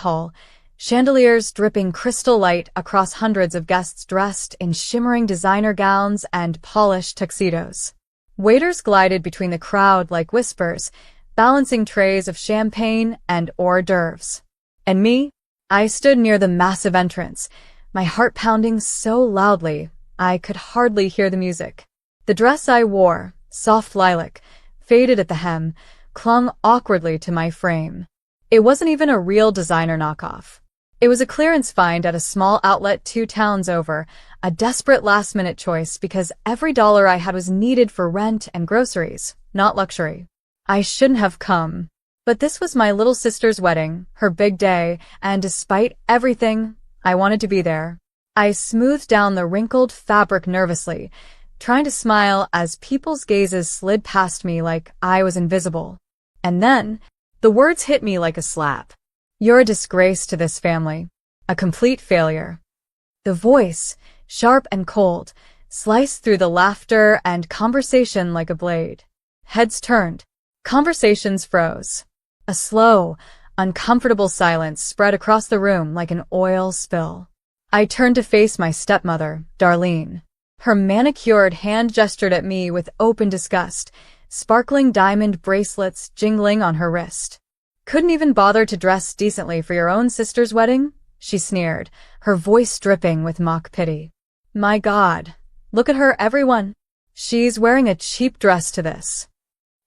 hall, chandeliers dripping crystal light across hundreds of guests dressed in shimmering designer gowns and polished tuxedos. Waiters glided between the crowd like whispers, balancing trays of champagne and hors d'oeuvres. And me? I stood near the massive entrance, my heart pounding so loudly I could hardly hear the music. The dress I wore, soft lilac, faded at the hem, clung awkwardly to my frame. It wasn't even a real designer knockoff. It was a clearance find at a small outlet 2 towns over, a desperate last-minute choice because every dollar I had was needed for rent and groceries, not luxury. I shouldn't have come. But this was my little sister's wedding, her big day, and despite everything, I wanted to be there. I smoothed down the wrinkled fabric nervously, trying to smile as people's gazes slid past me like I was invisible. And then, the words hit me like a slap. "You're a disgrace to this family. A complete failure." The voice, sharp and cold, sliced through the laughter and conversation like a blade. Heads turned. Conversations froze. A slow, uncomfortable silence spread across the room like an oil spill. I turned to face my stepmother, Darlene. Her manicured hand gestured at me with open disgust, sparkling diamond bracelets jingling on her wrist. "Couldn't even bother to dress decently for your own sister's wedding?" she sneered, her voice dripping with mock pity. "My God, look at her, everyone. She's wearing a cheap dress to this."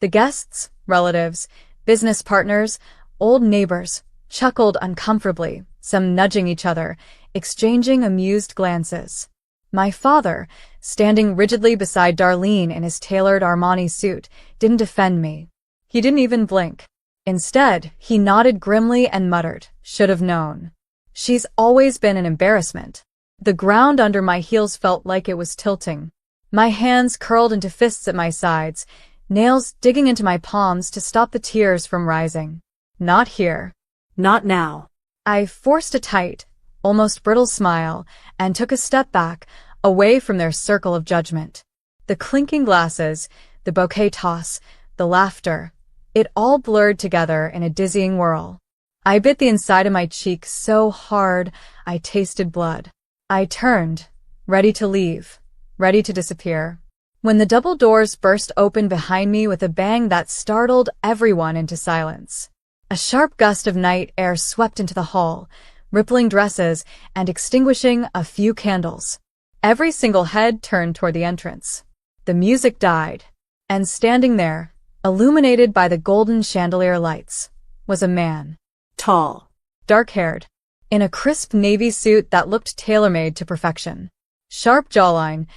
The guests, relatives, business partners, old neighbors, chuckled uncomfortably, some nudging each other, exchanging amused glances. My father, standing rigidly beside Darlene in his tailored Armani suit, didn't defend me. He didn't even blink. Instead, he nodded grimly and muttered, "Should have known. She's always been an embarrassment." The ground under my heels felt like it was tilting. My hands curled into fists at my sides, nails digging into my palms to stop the tears from rising. "Not here. Not now." I forced a tight, almost brittle smile and took a step back, away from their circle of judgment. The clinking glasses, the bouquet toss, the laughter, it all blurred together in a dizzying whirl. I bit the inside of my cheek so hard I tasted blood. I turned, ready to leave, ready to disappear, when the double doors burst open behind me with a bang that startled everyone into silence. A sharp gust of night air swept into the hall, rippling dresses and extinguishing a few candles. Every single head turned toward the entrance. The music died, and standing there, illuminated by the golden chandelier lights, was a man. Tall, dark-haired, in a crisp navy suit that looked tailor-made to perfection. Sharp jawline,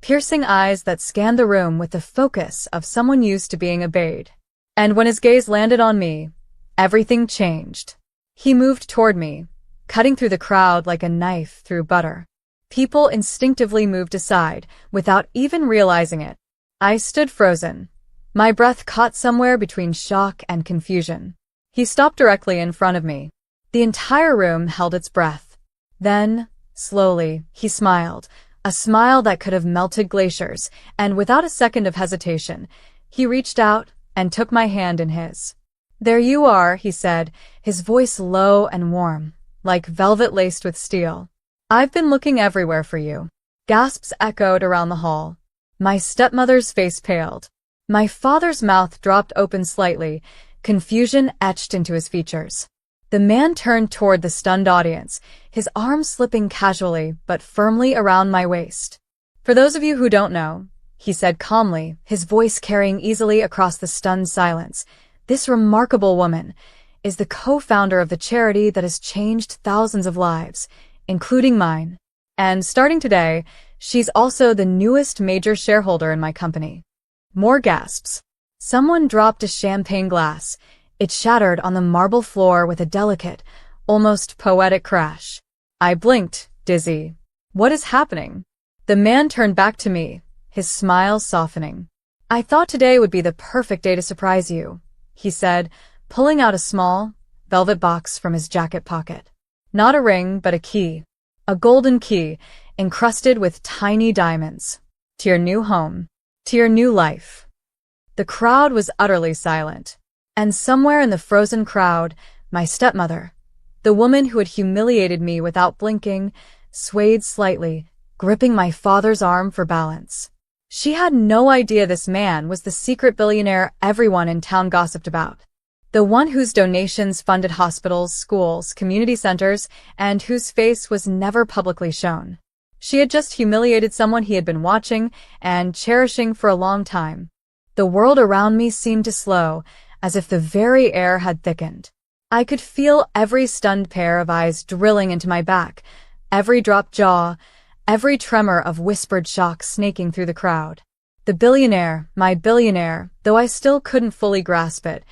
piercing eyes that scanned the room with the focus of someone used to being obeyed. And when his gaze landed on me, everything changed. He moved toward me, cutting through the crowd like a knife through butter. People instinctively moved aside, without even realizing it. I stood frozen, my breath caught somewhere between shock and confusion. He stopped directly in front of me. The entire room held its breath. Then, slowly, he smiled, a smile that could have melted glaciers, and without a second of hesitation, he reached out and took my hand in his. "There you are," he said, his voice low and warm, like velvet laced with steel. "I've been looking everywhere for you." Gasps echoed around the hall. My stepmother's face paled. My father's mouth dropped open slightly, confusion etched into his features. The man turned toward the stunned audience, his arm slipping casually but firmly around my waist. "For those of you who don't know," he said calmly, his voice carrying easily across the stunned silence, "this remarkable woman is the co-founder of the charity that has changed thousands of lives, including mine. And starting today, she's also the newest major shareholder in my company." More gasps. Someone dropped a champagne glass. It shattered on the marble floor with a delicate, almost poetic crash. I blinked, dizzy. What is happening? The man turned back to me, his smile softening. "I thought today would be the perfect day to surprise you," he said, pulling out a small, velvet box from his jacket pocket. Not a ring, but a key. A golden key, encrusted with tiny diamonds. "To your new home. To your new life." The crowd was utterly silent. And somewhere in the frozen crowd, my stepmother, The woman who had humiliated me without blinking swayed slightly, gripping my father's arm for balance. She had no idea this man was the secret billionaire everyone in town gossiped about. The one whose donations funded hospitals, schools, community centers, and whose face was never publicly shown. She had just humiliated someone he had been watching and cherishing for a long time. The world around me seemed to slow, as if the very air had thickened. I could feel every stunned pair of eyes drilling into my back, every dropped jaw, every tremor of whispered shock snaking through the crowd. The billionaire, my billionaire, though I still couldn't fully grasp it,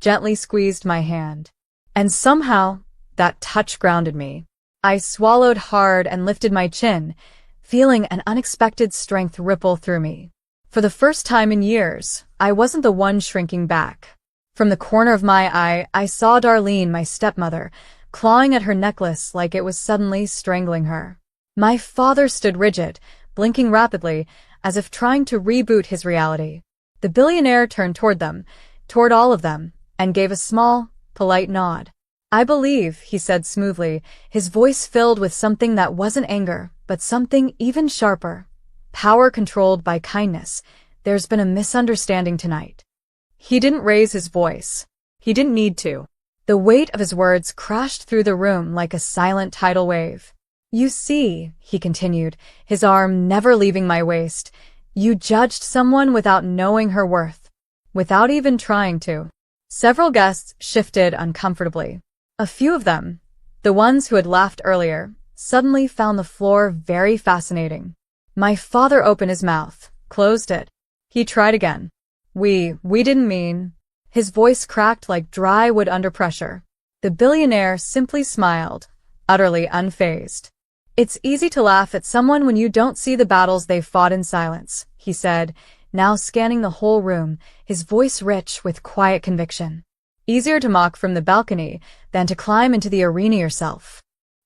gently squeezed my hand. And somehow, that touch grounded me. I swallowed hard and lifted my chin, feeling an unexpected strength ripple through me. For the first time in years, I wasn't the one shrinking back. From the corner of my eye, I saw Darlene, my stepmother, clawing at her necklace like it was suddenly strangling her. My father stood rigid, blinking rapidly, as if trying to reboot his reality. The billionaire turned toward them, toward all of them, and gave a small, polite nod. "I believe," he said smoothly, his voice filled with something that wasn't anger, but something even sharper. "Power controlled by kindness. There's been a misunderstanding tonight." He didn't raise his voice. He didn't need to. The weight of his words crashed through the room like a silent tidal wave. "You see," he continued, his arm never leaving my waist, "you judged someone without knowing her worth. Without even trying to." Several guests shifted uncomfortably. A few of them, the ones who had laughed earlier, suddenly found the floor very fascinating. My father opened his mouth, closed it. He tried again. We didn't mean." His voice cracked like dry wood under pressure. The billionaire simply smiled, utterly unfazed. "It's easy to laugh at someone when you don't see the battles they've fought in silence," he said, now scanning the whole room, his voice rich with quiet conviction. "Easier to mock from the balcony than to climb into the arena yourself."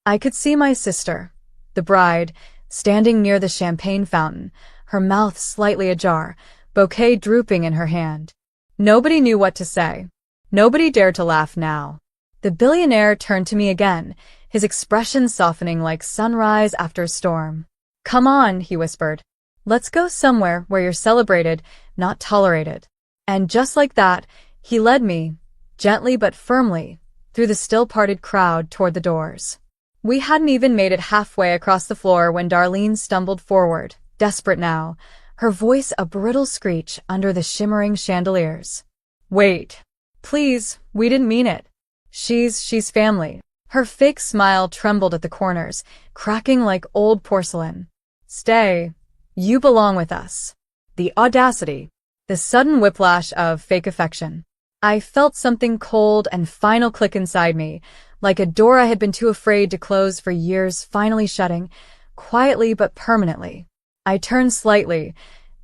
I could see my sister, the bride, standing near the champagne fountain, her mouth slightly ajar, bouquet drooping in her hand. Nobody knew what to say. Nobody dared to laugh now. The billionaire turned to me again, his expression softening like sunrise after a storm. "Come on," he whispered. "Let's go somewhere where you're celebrated, not tolerated." And just like that, he led me, gently but firmly, through the still-parted crowd toward the doors. We hadn't even made it halfway across the floor when Darlene stumbled forward, desperate now, her voice a brittle screech under the shimmering chandeliers. "Wait. Please, we didn't mean it. She's family." Her fake smile trembled at the corners, cracking like old porcelain. "Stay. You belong with us." The audacity, the sudden whiplash of fake affection. I felt something cold and final click inside me, like a door I had been too afraid to close for years finally shutting, quietly but permanently. I turned slightly,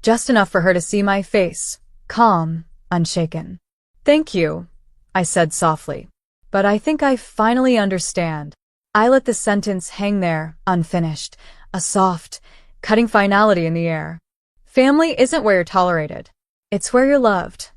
just enough for her to see my face, calm, unshaken. "Thank you," I said softly. "But I think I finally understand." I let the sentence hang there, unfinished, a soft, cutting finality in the air. Family isn't where you're tolerated. It's where you're loved.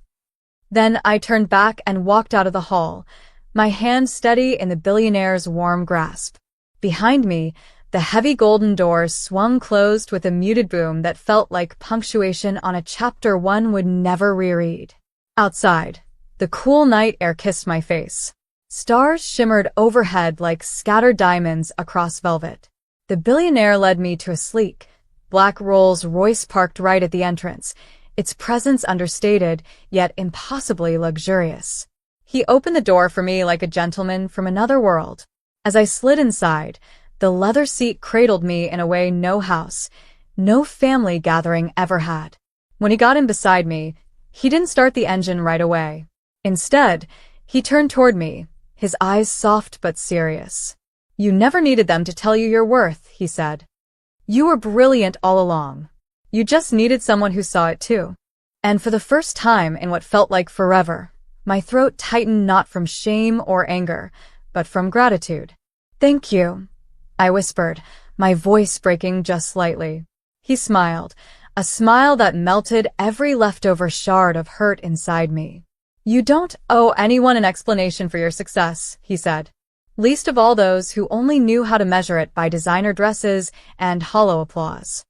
Then I turned back and walked out of the hall, my hand steady in the billionaire's warm grasp. Behind me, the heavy golden doors swung closed with a muted boom that felt like punctuation on a chapter one would never reread. Outside, the cool night air kissed my face. Stars shimmered overhead like scattered diamonds across velvet. The billionaire led me to a sleek, black Rolls-Royce parked right at the entrance, its presence understated, yet impossibly luxurious. He opened the door for me like a gentleman from another world. As I slid inside, the leather seat cradled me in a way no house, no family gathering ever had. When he got in beside me, he didn't start the engine right away. Instead, he turned toward me, his eyes soft but serious. "You never needed them to tell you your worth," he said. "You were brilliant all along. You just needed someone who saw it too." And for the first time in what felt like forever, my throat tightened not from shame or anger, but from gratitude. "Thank you," I whispered, my voice breaking just slightly. He smiled, a smile that melted every leftover shard of hurt inside me. "You don't owe anyone an explanation for your success," he said. least of all those who only knew how to measure it by designer dresses and hollow applause.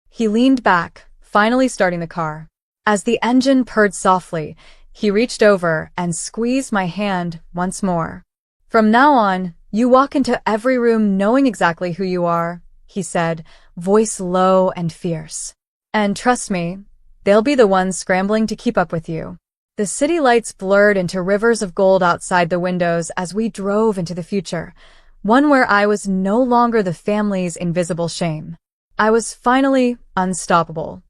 He leaned back, finally starting the car. As the engine purred softly, he reached over and squeezed my hand once more. "From now on, you walk into every room knowing exactly who you are," he said, voice low and fierce. "And trust me, they'll be the ones scrambling to keep up with you." The city lights blurred into rivers of gold outside the windows as we drove into the future, one where I was no longer the family's invisible shame. I was finally unstoppable.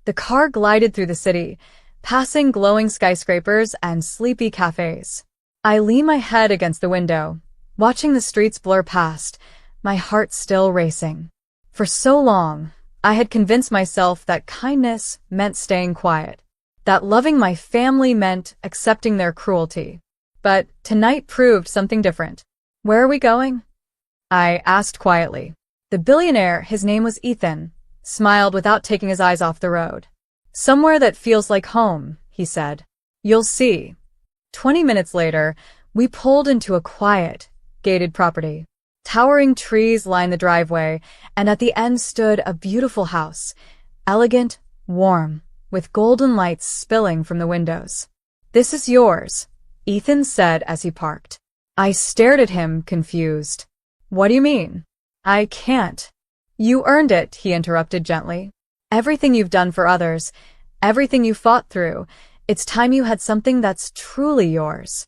The car glided through the city, passing glowing skyscrapers and sleepy cafes. I leaned my head against the window, watching the streets blur past, my heart still racing. For so long, I had convinced myself that kindness meant staying quiet, that loving my family meant accepting their cruelty. But tonight proved something different. "Where are we going?" I asked quietly. The billionaire, his name was Ethan, smiled without taking his eyes off the road. "Somewhere that feels like home," he said. "You'll see." 20 minutes later, we pulled into a quiet, gated property. Towering trees lined the driveway, and at the end stood a beautiful house, elegant, warm, with golden lights spilling from the windows. "This is yours," Ethan said as he parked. I stared at him, confused. "What do you mean?" "I can't." "You earned it," he interrupted gently. "Everything you've done for others, everything you fought through, it's time you had something that's truly yours."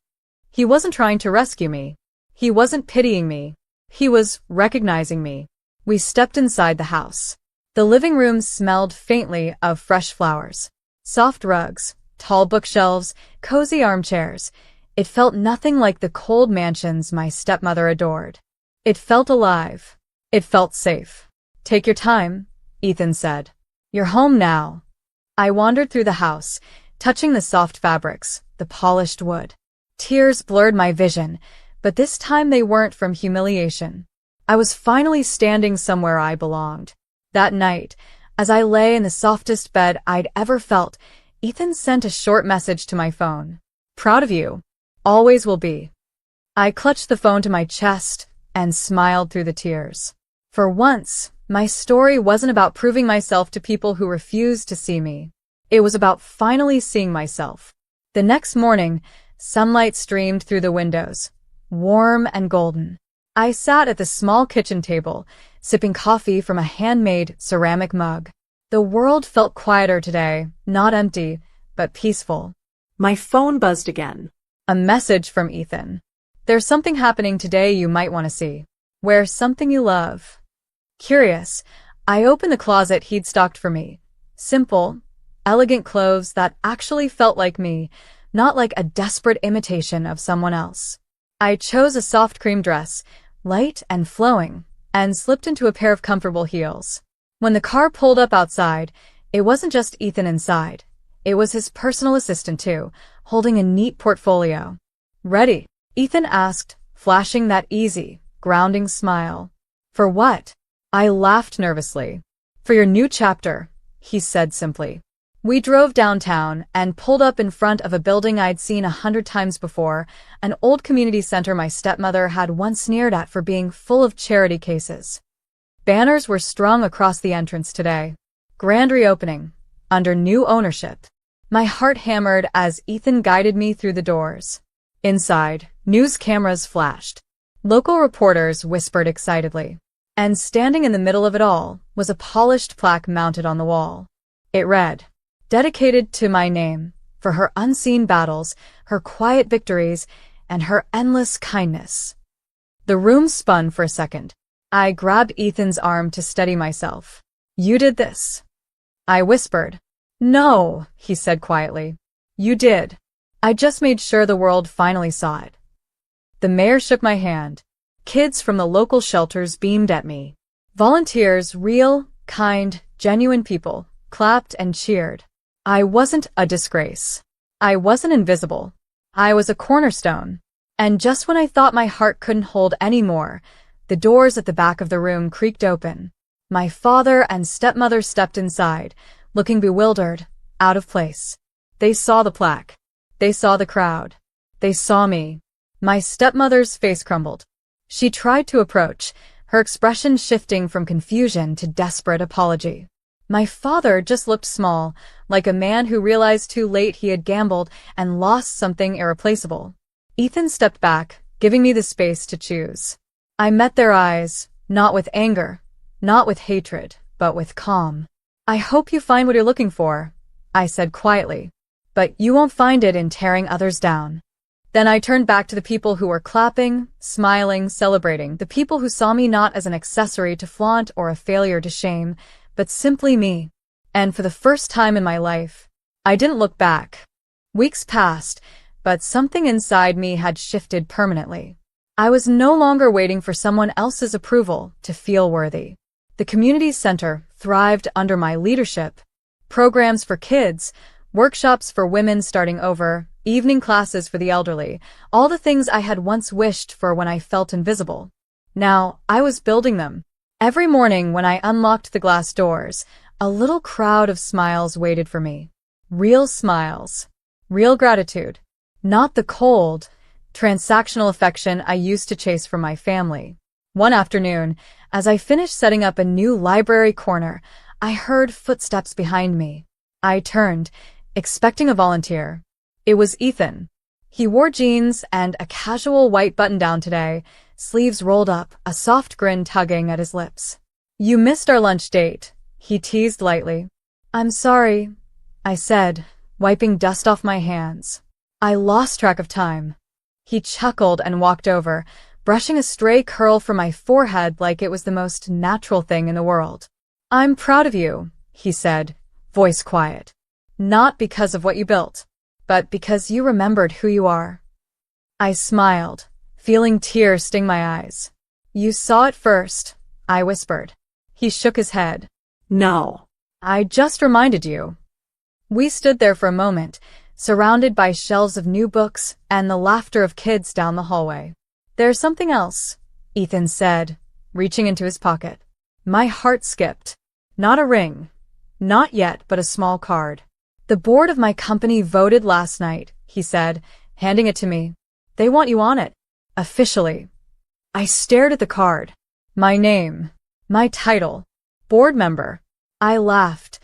He wasn't trying to rescue me. He wasn't pitying me. He was recognizing me. We stepped inside the house. The living room smelled faintly of fresh flowers. Soft rugs, tall bookshelves, cozy armchairs. It felt nothing like the cold mansions my stepmother adored. It felt alive. It felt safe. "Take your time," Ethan said. "You're home now." I wandered through the house, touching the soft fabrics, the polished wood. Tears blurred my vision, but this time they weren't from humiliation. I was finally standing somewhere I belonged. That night, as I lay in the softest bed I'd ever felt, Ethan sent a short message to my phone. "Proud of you. Always will be." I clutched the phone to my chest and smiled through the tears. For once, my story wasn't about proving myself to people who refused to see me. It was about finally seeing myself. The next morning, sunlight streamed through the windows, warm and golden. I sat at the small kitchen table, sipping coffee from a handmade ceramic mug. The world felt quieter today, not empty, but peaceful. My phone buzzed again. A message from Ethan. "There's something happening today you might want to see. Wear something you love." Curious, I opened the closet he'd stocked for me. Simple, elegant clothes that actually felt like me, not like a desperate imitation of someone else. I chose a soft cream dress, light and flowing, and slipped into a pair of comfortable heels. When the car pulled up outside, it wasn't just Ethan inside. It was his personal assistant too, holding a neat portfolio. "Ready?" Ethan asked, flashing that easy, grounding smile. "For what?" I laughed nervously. "For your new chapter," he said simply. We drove downtown and pulled up in front of a building I'd seen 100 times before, an old community center my stepmother had once sneered at for being full of charity cases. Banners were strung across the entrance today. Grand reopening, under new ownership. My heart hammered as Ethan guided me through the doors. Inside, news cameras flashed. Local reporters whispered excitedly. And standing in the middle of it all was a polished plaque mounted on the wall. It read, "Dedicated to my name, for her unseen battles, her quiet victories, and her endless kindness." The room spun for a second. I grabbed Ethan's arm to steady myself. "You did this." I whispered. "No," he said quietly. "You did. I just made sure the world finally saw it." The mayor shook my hand. Kids from the local shelters beamed at me. Volunteers, real, kind, genuine people, clapped and cheered. I wasn't a disgrace. I wasn't invisible. I was a cornerstone. And just when I thought my heart couldn't hold any more, the doors at the back of the room creaked open. My father and stepmother stepped inside, looking bewildered, out of place. They saw the plaque. They saw the crowd. They saw me. My stepmother's face crumbled. She tried to approach, her expression shifting from confusion to desperate apology. My father just looked small, like a man who realized too late he had gambled and lost something irreplaceable. Ethan stepped back, giving me the space to choose. I met their eyes, not with anger, not with hatred, but with calm. "I hope you find what you're looking for," I said quietly. "But you won't find it in tearing others down." Then I turned back to the people who were clapping, smiling, celebrating, the people who saw me not as an accessory to flaunt or a failure to shame, but simply me. And for the first time in my life, I didn't look back. Weeks passed, but something inside me had shifted permanently. I was no longer waiting for someone else's approval to feel worthy. The community center thrived under my leadership. Programs for kids, workshops for women starting over, evening classes for the elderly, all the things I had once wished for when I felt invisible. Now, I was building them. Every morning when I unlocked the glass doors, a little crowd of smiles waited for me. Real smiles. Real gratitude. Not the cold, transactional affection I used to chase from my family. One afternoon, as I finished setting up a new library corner, I heard footsteps behind me. I turned, expecting a volunteer. It was Ethan. He wore jeans and a casual white button-down today, sleeves rolled up, a soft grin tugging at his lips. "You missed our lunch date," he teased lightly. "I'm sorry," I said, wiping dust off my hands. "I lost track of time." He chuckled and walked over, brushing a stray curl from my forehead like it was the most natural thing in the world. "I'm proud of you," he said, voice quiet. "Not because of what you built, but because you remembered who you are." I smiled, feeling tears sting my eyes. "You saw it first," I whispered. He shook his head. No. "I just reminded you." We stood there for a moment, surrounded by shelves of new books and the laughter of kids down the hallway. "There's something else," Ethan said, reaching into his pocket. My heart skipped. Not a ring. Not yet, but a small card. "The board of my company voted last night," he said, handing it to me. "They want you on it. Officially." I stared at the card. My name. My title. Board member. I laughed.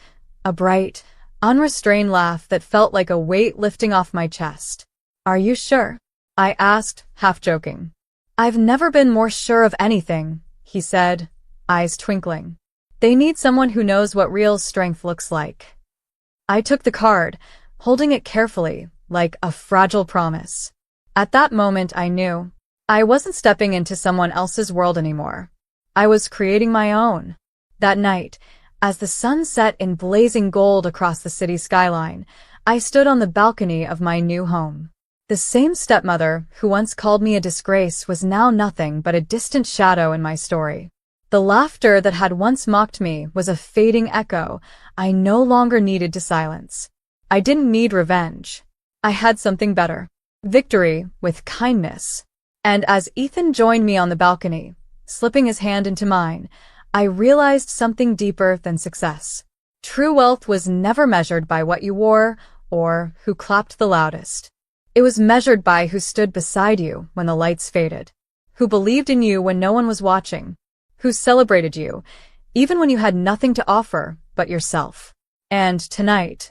A bright, unrestrained laugh that felt like a weight lifting off my chest. "Are you sure?" I asked, half joking. "I've never been more sure of anything," he said, eyes twinkling. "They need someone who knows what real strength looks like." I took the card, holding it carefully, like a fragile promise. At that moment I knew. I wasn't stepping into someone else's world anymore. I was creating my own. That night, as the sun set in blazing gold across the city skyline, I stood on the balcony of my new home. The same stepmother who once called me a disgrace was now nothing but a distant shadow in my story. The laughter that had once mocked me was a fading echo I no longer needed to silence. I didn't need revenge. I had something better. Victory with kindness. And as Ethan joined me on the balcony, slipping his hand into mine, I realized something deeper than success. True wealth was never measured by what you wore or who clapped the loudest. It was measured by who stood beside you when the lights faded, who believed in you when no one was watching, who celebrated you, even when you had nothing to offer but yourself. And tonight,